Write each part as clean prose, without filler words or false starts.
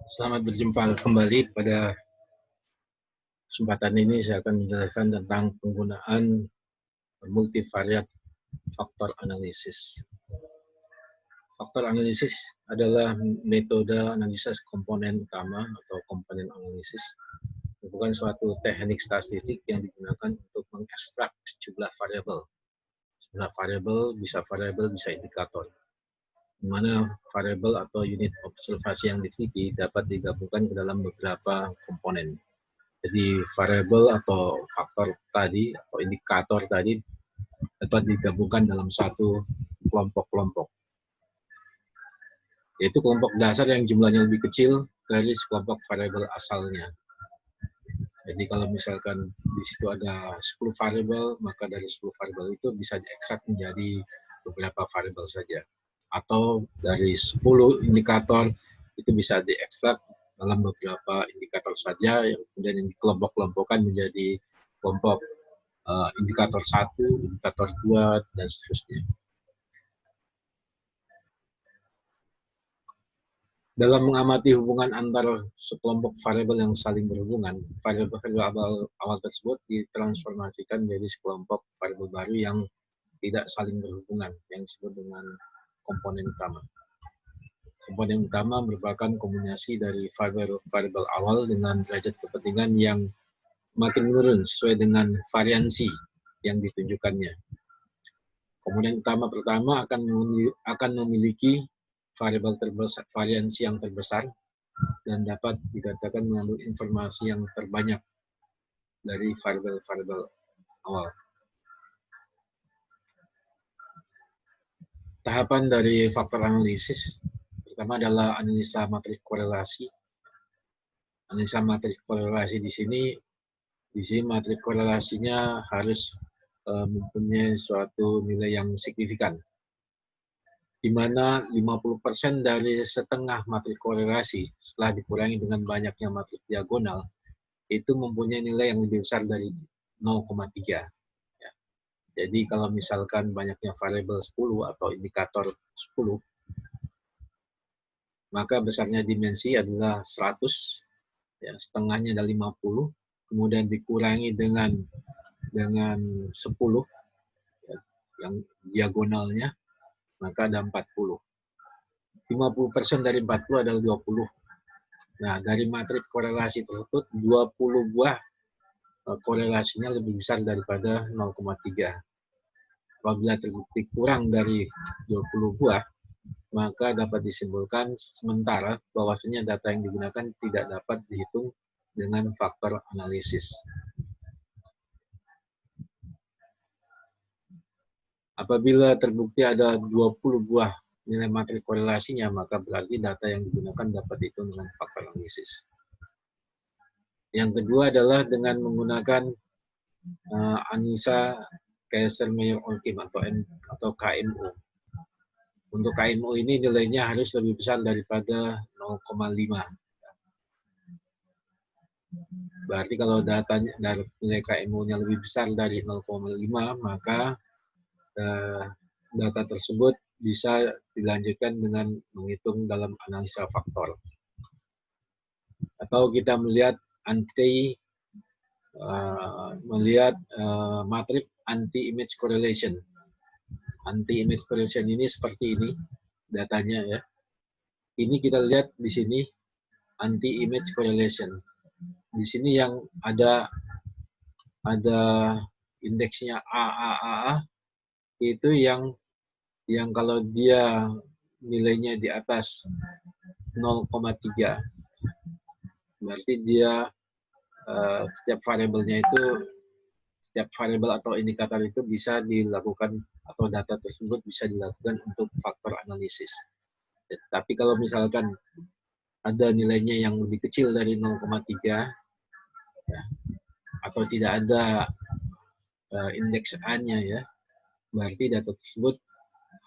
Selamat berjumpa kembali. Pada kesempatan ini saya akan menjelaskan tentang penggunaan multivariat faktor analisis. Faktor analisis adalah metode analisis komponen utama atau komponen analisis, bukan suatu teknik statistik yang digunakan untuk mengekstrak sejumlah variabel. Sejumlah variabel bisa indikator, di mana variabel atau unit observasi yang diteliti dapat digabungkan ke dalam beberapa komponen. Jadi variabel atau faktor tadi atau indikator tadi dapat digabungkan dalam satu kelompok-kelompok. Yaitu kelompok dasar yang jumlahnya lebih kecil dari sekelompok variabel asalnya. Jadi kalau misalkan di situ ada 10 variabel, maka dari 10 variabel itu bisa diekstrak menjadi beberapa variabel saja. Atau dari 10 indikator itu bisa diekstrak dalam beberapa indikator saja yang kemudian dikelompok-kelompokkan menjadi kelompok indikator 1, indikator 2, dan seterusnya. Dalam mengamati hubungan antara sekelompok variabel yang saling berhubungan, variabel awal tersebut ditransformasikan menjadi sekelompok variabel baru yang tidak saling berhubungan, yang disebut dengan komponen utama. Komponen utama merupakan kombinasi dari variabel awal dengan derajat kepentingan yang makin menurun sesuai dengan variansi yang ditunjukkannya. Komponen utama pertama akan memiliki variansi yang terbesar dan dapat dikatakan mengandung informasi yang terbanyak dari variabel-variabel awal. Tahapan dari faktor analisis pertama adalah analisa matrik korelasi. Analisa matrik korelasi di sini matrik korelasinya harus mempunyai suatu nilai yang signifikan, di mana 50% dari setengah matrik korelasi setelah dikurangi dengan banyaknya matrik diagonal itu mempunyai nilai yang lebih besar dari 0,3. Ya. Jadi kalau misalkan banyaknya variabel 10 atau indikator 10, maka besarnya dimensi adalah 100, ya, setengahnya ada 50, kemudian dikurangi dengan 10, ya, yang diagonalnya, maka ada 40. 50% dari 40 adalah 20. Nah, dari matrik korelasi tersebut, 20 buah korelasinya lebih besar daripada 0,3. Apabila terbukti kurang dari 20 buah, maka dapat disimpulkan sementara bahwasanya data yang digunakan tidak dapat dihitung dengan faktor analisis. Apabila terbukti ada 20 buah nilai matrik korelasinya, maka berarti data yang digunakan dapat dihitung dengan faktor analisis. Yang kedua adalah dengan menggunakan analisa Kayser-Meyer-Olkin atau KMO. Untuk KMO ini nilainya harus lebih besar daripada 0,5. Berarti kalau datanya dari nilai KMO-nya lebih besar dari 0,5, maka data tersebut bisa dilanjutkan dengan menghitung dalam analisa faktor. Atau kita melihat matrik anti-image correlation. Anti-image correlation ini seperti ini datanya, ya. Ini kita lihat di sini anti-image correlation. Di sini yang ada indeksnya AAA itu yang kalau dia nilainya di atas 0,3, berarti dia setiap variabelnya itu, setiap variabel atau indikator itu bisa dilakukan atau data tersebut bisa dilakukan untuk faktor analisis. Tapi kalau misalkan ada nilainya yang lebih kecil dari 0,3, ya, atau tidak ada indeks A-nya, ya, berarti data tersebut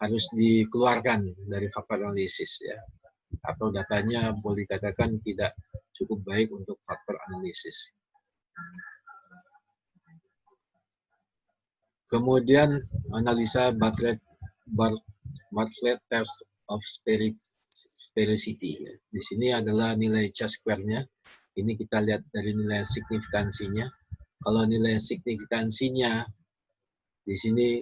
harus dikeluarkan dari faktor analisis, ya, atau datanya boleh dikatakan tidak cukup baik untuk faktor analisis. Kemudian analisa Bartlett test of sphericity. Di sini adalah nilai C-square-nya. Ini kita lihat dari nilai signifikansinya. Kalau nilai signifikansinya di sini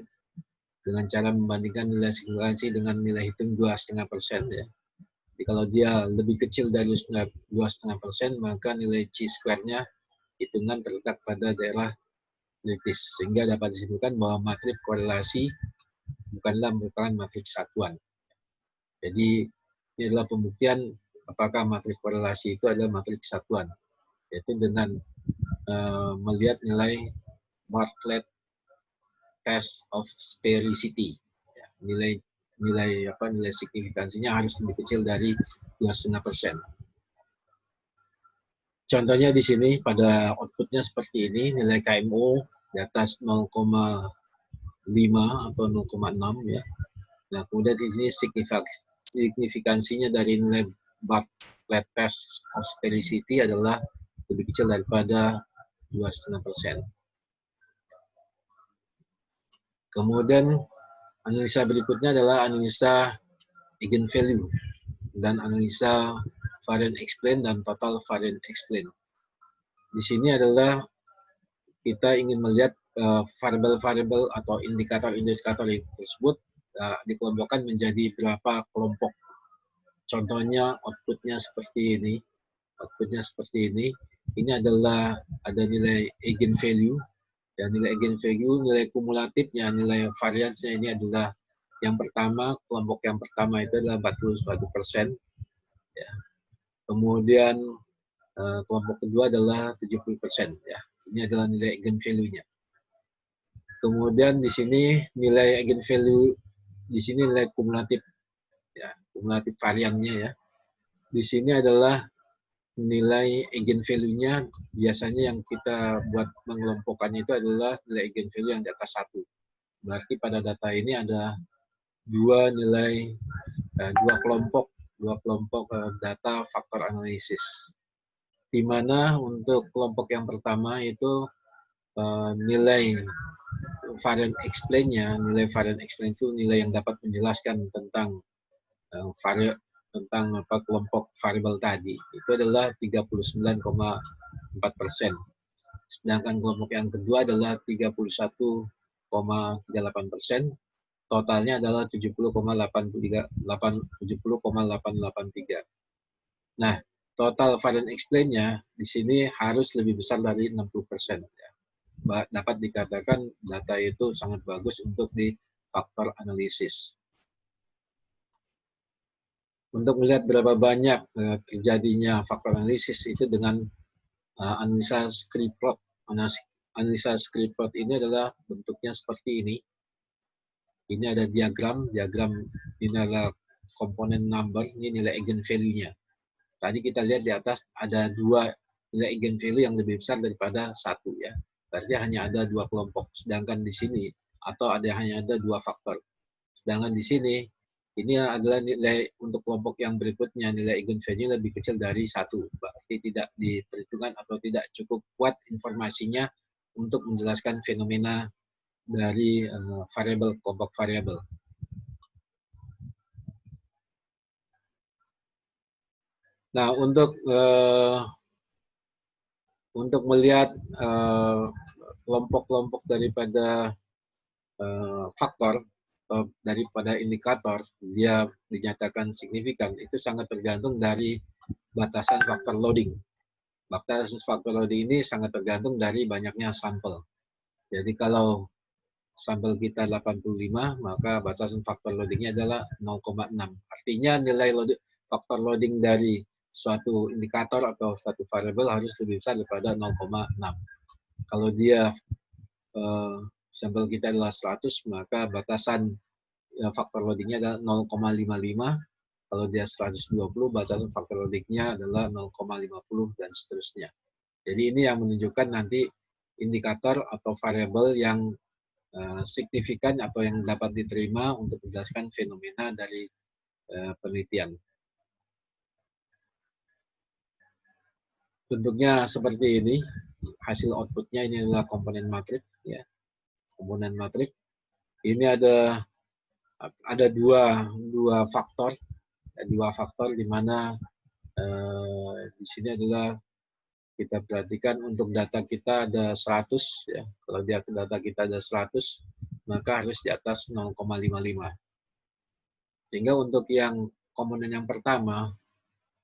dengan cara membandingkan nilai signifikansi dengan nilai hitung 2,5% ya. Jadi kalau dia lebih kecil dari 2,5%, maka nilai C-square-nya hitungan terletak pada daerah kritis, sehingga dapat disimpulkan bahwa matriks korelasi bukanlah merupakan matriks satuan. Jadi ini adalah pembuktian apakah matriks korelasi itu adalah matriks satuan, yaitu dengan melihat nilai Bartlett test of sphericity. Ya, nilai signifikansinya harus lebih kecil dari 2,5%. Contohnya di sini pada outputnya seperti ini, nilai KMO di atas 0,5 atau 0,6 ya. Nah, kemudian di sini signifikansinya dari nilai Bartlett test of sphericity adalah lebih kecil daripada 2,5%. Kemudian analisa berikutnya adalah analisa eigenvalue dan analisa variance explain dan total variance explain. Di sini adalah kita ingin melihat variabel-variabel atau indikator-indikator tersebut dikelompokkan menjadi berapa kelompok. Contohnya outputnya seperti ini. Outputnya seperti ini. Ini adalah ada nilai eigenvalue. Dan nilai eigenvalue, nilai kumulatifnya, nilai variansnya ini adalah yang pertama, kelompok yang pertama itu adalah 41%. Ya. Kemudian kelompok kedua adalah 70%. Ya. Ini adalah nilai eigenvalue-nya. Kemudian di sini nilai eigenvalue, di sini nilai kumulatif, ya, kumulatif variannya ya. Di sini adalah nilai eigenvalue-nya, biasanya yang kita buat mengelompokkannya itu adalah nilai eigenvalue yang di atas 1. Berarti pada data ini ada dua kelompok data faktor analisis. Di mana untuk kelompok yang pertama itu nilai variance explain-nya, nilai variance explain itu nilai yang dapat menjelaskan tentang kelompok variabel tadi, itu adalah 39,4%. Sedangkan kelompok yang kedua adalah 31,38%, totalnya adalah 70,883. Nah, total variance explain-nya di sini harus lebih besar dari 60%. Ya. Dapat dikatakan data itu sangat bagus untuk di faktor analisis. Untuk melihat berapa banyak terjadinya faktor analisis itu dengan analisa script plot. Analisa script plot ini adalah bentuknya seperti ini. Ini ada diagram ini adalah komponen number, ini nilai eigenvalue-nya. Tadi kita lihat di atas ada dua nilai eigenvalue yang lebih besar daripada satu ya. Berarti hanya ada dua kelompok. Sedangkan di sini hanya ada dua faktor. Sedangkan di sini ini adalah nilai untuk kelompok yang berikutnya, nilai eigenvalue lebih kecil dari 1. Berarti tidak diperhitungkan atau tidak cukup kuat informasinya untuk menjelaskan fenomena dari kelompok variabel. Nah, untuk melihat kelompok-kelompok daripada faktor atau daripada indikator dia dinyatakan signifikan, itu sangat tergantung dari batasan faktor loading. Batasan faktor loading ini sangat tergantung dari banyaknya sampel. Jadi kalau sampel kita 85, maka batasan faktor loadingnya adalah 0,6. Artinya nilai faktor loading dari suatu indikator atau suatu variabel harus lebih besar daripada 0,6. Kalau dia sampel kita adalah 100, maka batasan faktor loadingnya adalah 0,55. Kalau dia 120, batasan faktor loadingnya adalah 0,50 dan seterusnya. Jadi ini yang menunjukkan nanti indikator atau variabel yang signifikan atau yang dapat diterima untuk menjelaskan fenomena dari penelitian. Bentuknya seperti ini, hasil outputnya ini adalah komponen matrik, ya. Komponen matrik. Ini ada dua faktor, dua faktor di mana di sini adalah kita perhatikan untuk data kita ada 100 ya. Kalau data kita ada 100 maka harus di atas 0,55. Sehingga untuk yang komponen yang pertama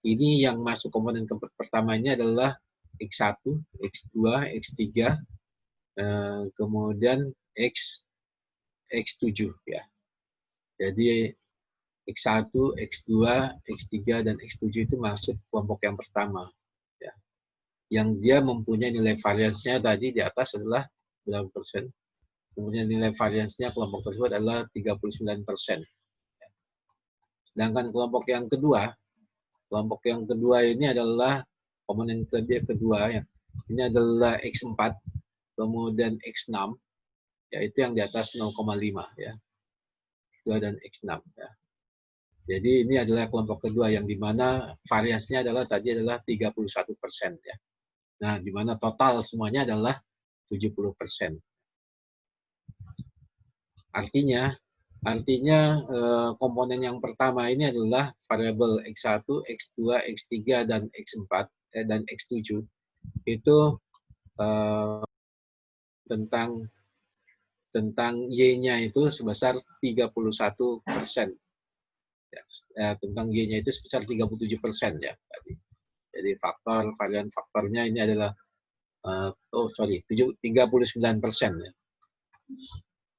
ini yang masuk komponen pertama ini adalah X1, X2, X3, kemudian X7 ya. Jadi X1, X2, X3 dan X7 itu masuk kelompok yang pertama ya. Yang dia mempunyai nilai variansinya tadi di atas adalah berapa persen? Kemudian nilai variansinya kelompok tersebut adalah 39%. Sedangkan kelompok yang kedua ini adalah komponen kedua ya. Ini adalah X4, kemudian X6, yaitu yang di atas 0,5 ya. X2 dan X6 ya. Jadi ini adalah kelompok kedua yang dimana variasinya adalah tadi adalah 31% ya. Nah, dimana total semuanya adalah 70%. Artinya komponen yang pertama ini adalah variabel X1, X2, X3 dan X4 dan X7 itu tentang Y-nya itu sebesar 31%. Ya, tentang Y-nya itu sebesar 37% ya tadi. Jadi varian faktornya ini adalah 39% ya.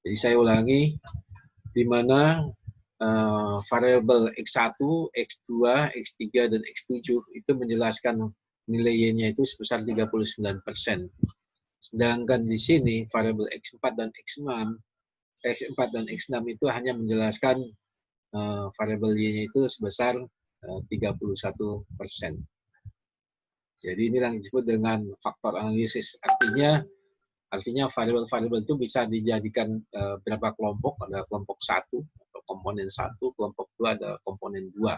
Jadi saya ulangi, di mana variabel X1, X2, X3 dan X7 itu menjelaskan nilai Y-nya itu sebesar 39%. Sedangkan di sini variabel X4 dan X6 itu hanya menjelaskan variabel Y-nya itu sebesar 31%. Jadi ini yang disebut dengan faktor analisis. Artinya variabel-variabel itu bisa dijadikan berapa kelompok, ada kelompok 1 atau komponen 1, kelompok 2 ada komponen 2.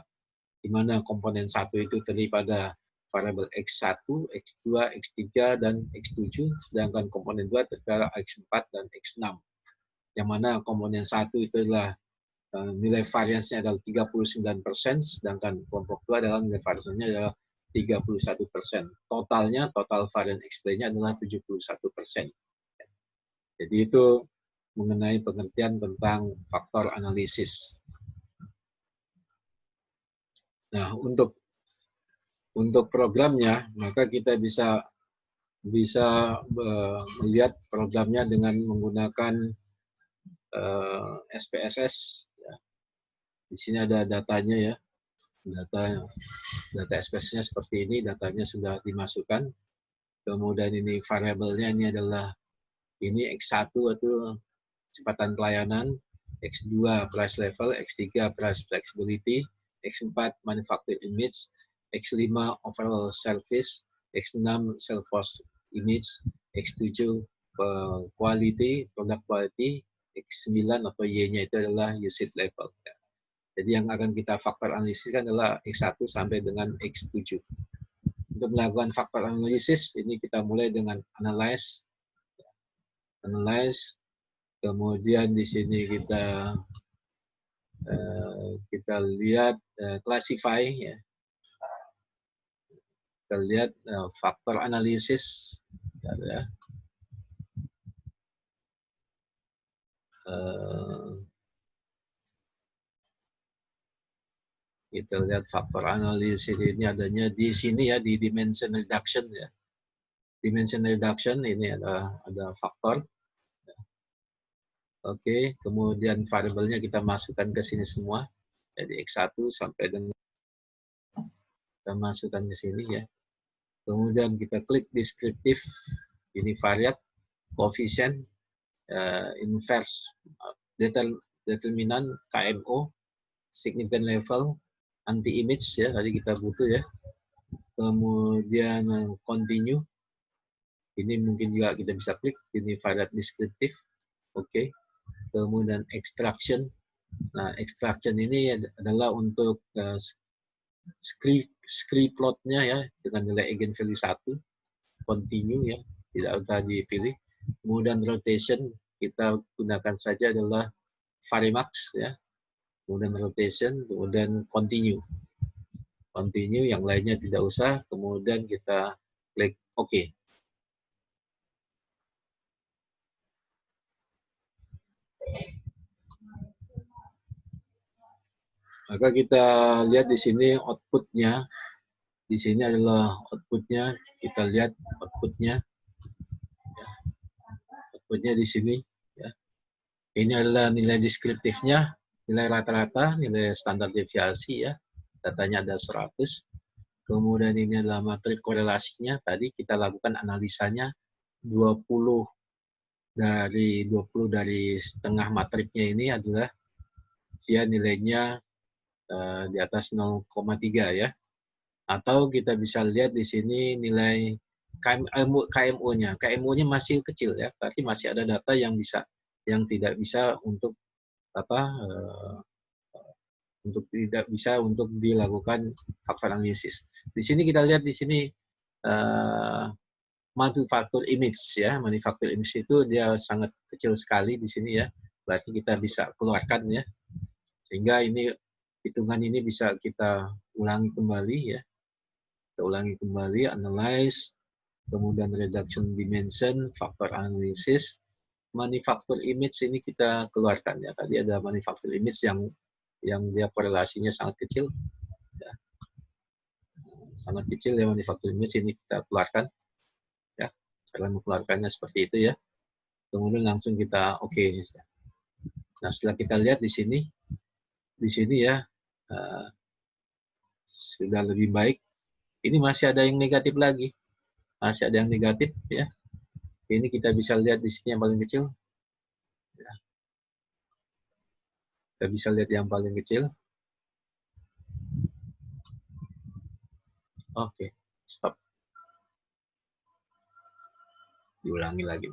Di mana komponen 1 itu terdiri pada variabel X1, X2, X3 dan X7, sedangkan komponen 2 terdiri pada X4 dan X6. Yang mana komponen 1 itu adalah nilai variansinya adalah 39%, sedangkan kelompok 2 adalah nilai variansinya adalah 31%. Total varian X-nya adalah 71%. Jadi itu mengenai pengertian tentang faktor analisis. Nah, untuk programnya, maka kita bisa melihat programnya dengan menggunakan SPSS. Ya. Di sini ada datanya ya, data SPSS-nya seperti ini, datanya sudah dimasukkan. Kemudian ini variabelnya ini adalah ini X1 itu kecepatan pelayanan, X2 price level, X3 price flexibility, X4 manufacturing image, X5 overall service, X6 sales force image, X7 quality, product quality, X9 atau Y-nya itu adalah usage level. Jadi yang akan kita faktor analisis adalah X1 sampai dengan X7. Untuk melakukan faktor analisis, ini kita mulai dengan analyze, kemudian di sini kita lihat classify ya. Kita lihat faktor analisis ya. Kita lihat faktor analisis ini adanya di sini ya, di dimension reduction ya. Dimension reduction ini ada faktor. Oke, kemudian variabelnya kita masukkan ke sini semua. Jadi X1 sampai dengan kita masukkan ke sini ya. Kemudian kita klik deskriptif, ini variat, koefisien, inverse, determinan, KMO, significant level, anti image ya, tadi kita butuh ya. Kemudian continue, ini mungkin juga kita bisa klik, ini variat deskriptif, oke. Kemudian extraction. Nah, extraction ini adalah untuk script plotnya ya dengan nilai eigenvalue 1. Continue ya, tidak usah dipilih. Kemudian rotation kita gunakan saja adalah varimax ya. kemudian rotation, kemudian continue. Continue, yang lainnya tidak usah, kemudian kita klik OK. Maka kita lihat di sini outputnya. Di sini adalah outputnya. Kita lihat outputnya. Outputnya di sini. Ya. Ini adalah nilai deskriptifnya, nilai rata-rata, nilai standar deviasi ya. Datanya ada 100. Kemudian ini adalah matrik korelasinya. Tadi kita lakukan analisanya 20 dari setengah matriknya ini adalah dia nilainya di atas 0,3 ya. Atau kita bisa lihat di sini nilai KMU-nya. KMU-nya masih kecil ya, berarti masih ada data yang tidak bisa untuk tidak bisa untuk dilakukan faktor analisis. Di sini kita lihat di sini manufaktur image ya, manufaktur image itu dia sangat kecil sekali di sini ya, berarti kita bisa keluarkan ya, sehingga ini hitungan ini bisa kita ulangi kembali ya, kita ulangi kembali, analyze, kemudian reduction dimension, faktor analisis, manufaktur image ini kita keluarkan ya, tadi ada manufaktur image yang dia korelasinya sangat kecil ya. Sangat kecil ya manufaktur image ini kita keluarkan ya, cara mengeluarkannya seperti itu ya, kemudian langsung kita oke. Nah setelah kita lihat di sini ya sudah lebih baik. Ini masih ada yang negatif lagi, masih ada yang negatif ya. Ini kita bisa lihat di sini yang paling kecil ya. Kita bisa lihat yang paling kecil. Oke, stop. Diulangi lagi.